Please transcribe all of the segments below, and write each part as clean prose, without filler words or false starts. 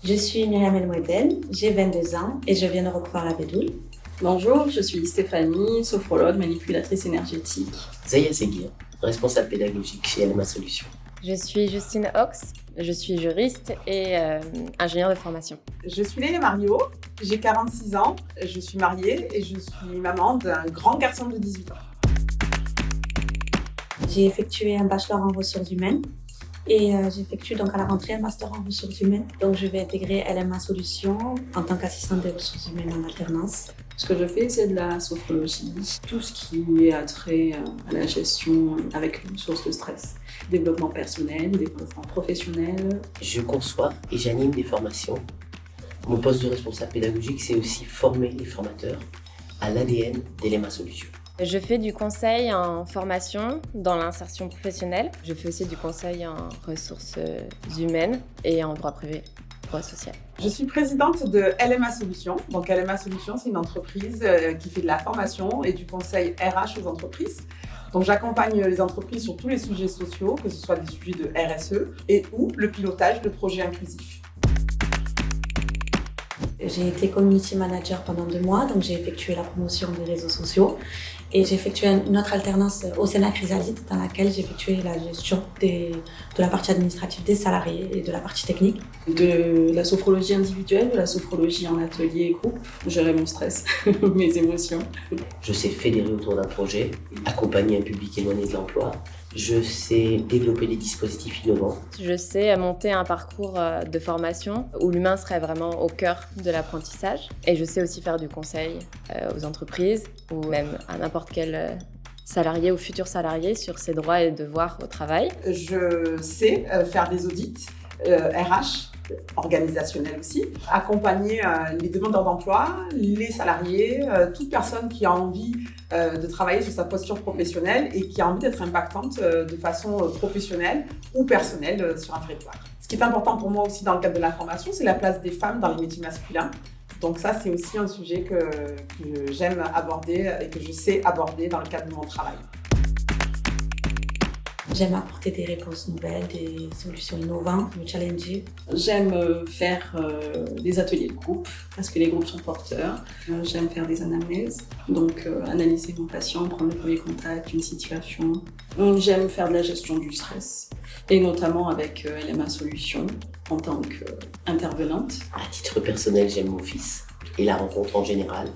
Je suis Myriam El Mouedel, j'ai 22 ans et je viens de Roquefort-la-Bédoule. Bonjour, je suis Stéphanie, sophrologue, manipulatrice énergétique. Zaya Seguir, responsable pédagogique chez LMA Solutions. Je suis Justine Ox, je suis juriste et ingénieure de formation. Je suis Léa Mario, j'ai 46 ans, je suis mariée et je suis maman d'un grand garçon de 18 ans. J'ai effectué un bachelor en ressources humaines et j'effectue donc à la rentrée un master en ressources humaines. Donc je vais intégrer LMA Solutions en tant qu'assistante des ressources humaines en alternance. Ce que je fais, c'est de la sophrologie, tout ce qui est attrait à la gestion avec une source de stress, développement personnel, développement professionnel. Je conçois et j'anime des formations. Mon poste de responsable pédagogique, c'est aussi former les formateurs à l'ADN d'LMA Solutions. Je fais du conseil en formation dans l'insertion professionnelle. Je fais aussi du conseil en ressources humaines et en droit privé, droit social. Je suis présidente de LMA Solutions. Donc LMA Solutions, c'est une entreprise qui fait de la formation et du conseil RH aux entreprises. Donc j'accompagne les entreprises sur tous les sujets sociaux, que ce soit des sujets de RSE et ou le pilotage de projets inclusifs. J'ai été community manager pendant 2 mois, donc j'ai effectué la promotion des réseaux sociaux et j'ai effectué une autre alternance au Sénat Chrysalide dans laquelle j'ai effectué la gestion de la partie administrative des salariés et de la partie technique. De la sophrologie individuelle, de la sophrologie en atelier et groupe, gérer mon stress, mes émotions. Je sais fédérer autour d'un projet, accompagner un public éloigné de l'emploi. Je sais développer des dispositifs innovants. Je sais monter un parcours de formation où l'humain serait vraiment au cœur de l'apprentissage. Et je sais aussi faire du conseil aux entreprises ou même à n'importe quel salarié ou futur salarié sur ses droits et devoirs au travail. Je sais faire des audits RH, organisationnels aussi, accompagner les demandeurs d'emploi, les salariés, toute personne qui a envie de travailler sur sa posture professionnelle et qui a envie d'être impactante de façon professionnelle ou personnelle sur un territoire. Ce qui est important pour moi aussi dans le cadre de la formation, c'est la place des femmes dans les métiers masculins. Donc ça, c'est aussi un sujet que j'aime aborder et que je sais aborder dans le cadre de mon travail. J'aime apporter des réponses nouvelles, des solutions innovantes, me challenger. J'aime faire des ateliers de groupe parce que les groupes sont porteurs. J'aime faire des anamnèses, donc analyser mon patient, prendre le premier contact, une situation. J'aime faire de la gestion du stress et notamment avec LMA Solutions en tant qu'intervenante. À titre personnel, j'aime mon fils et la rencontre en général.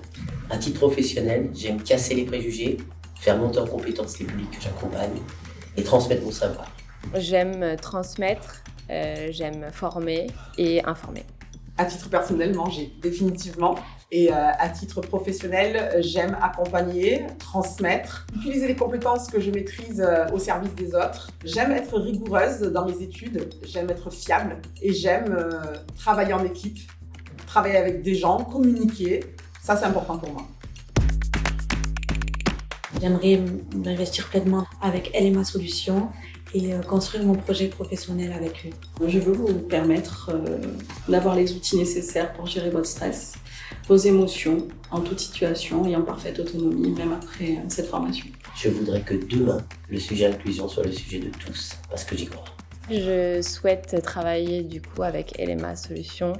À titre professionnel, j'aime casser les préjugés, faire monter en compétence les publics que j'accompagne et transmettre mon savoir. J'aime transmettre, j'aime former et informer. À titre personnel, manger, définitivement. Et à titre professionnel, j'aime accompagner, transmettre, utiliser les compétences que je maîtrise au service des autres. J'aime être rigoureuse dans mes études, j'aime être fiable et j'aime travailler en équipe, travailler avec des gens, communiquer. Ça, c'est important pour moi. J'aimerais m'investir pleinement avec LMA Solutions et construire mon projet professionnel avec eux. Je veux vous permettre d'avoir les outils nécessaires pour gérer votre stress, vos émotions en toute situation et en parfaite autonomie, même après cette formation. Je voudrais que demain, le sujet inclusion soit le sujet de tous, parce que j'y crois. Je souhaite travailler du coup avec LMA Solutions,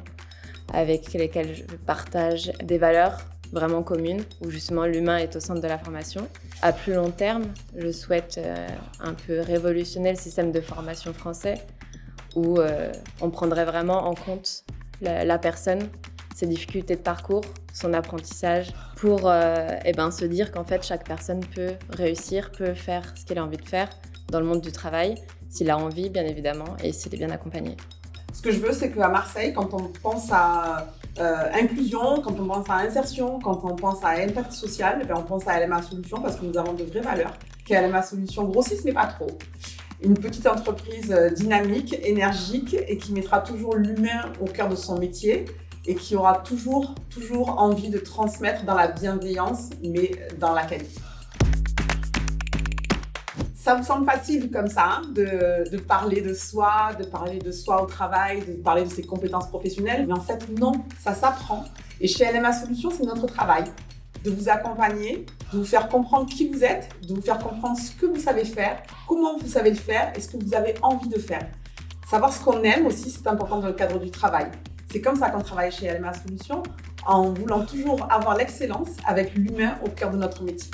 avec lesquelles je partage des valeurs vraiment communes, où justement l'humain est au centre de la formation. À plus long terme, je souhaite un peu révolutionner le système de formation français, où on prendrait vraiment en compte la personne, ses difficultés de parcours, son apprentissage, pour se dire qu'en fait chaque personne peut réussir, peut faire ce qu'elle a envie de faire dans le monde du travail, s'il a envie bien évidemment, et s'il est bien accompagné. Ce que je veux, c'est qu'à Marseille, quand on pense à inclusion, quand on pense à insertion, quand on pense à impact social, on pense à LMA Solutions parce que nous avons de vraies valeurs. Que LMA Solutions grossisse, mais pas trop. Une petite entreprise dynamique, énergique et qui mettra toujours l'humain au cœur de son métier et qui aura toujours envie de transmettre dans la bienveillance, mais dans la qualité. Ça me semble facile comme ça, de parler de soi au travail, de parler de ses compétences professionnelles. Mais en fait, non, ça s'apprend. Et chez LMA Solutions, c'est notre travail de vous accompagner, de vous faire comprendre qui vous êtes, de vous faire comprendre ce que vous savez faire, comment vous savez le faire et ce que vous avez envie de faire. Savoir ce qu'on aime aussi, c'est important dans le cadre du travail. C'est comme ça qu'on travaille chez LMA Solutions, en voulant toujours avoir l'excellence avec l'humain au cœur de notre métier.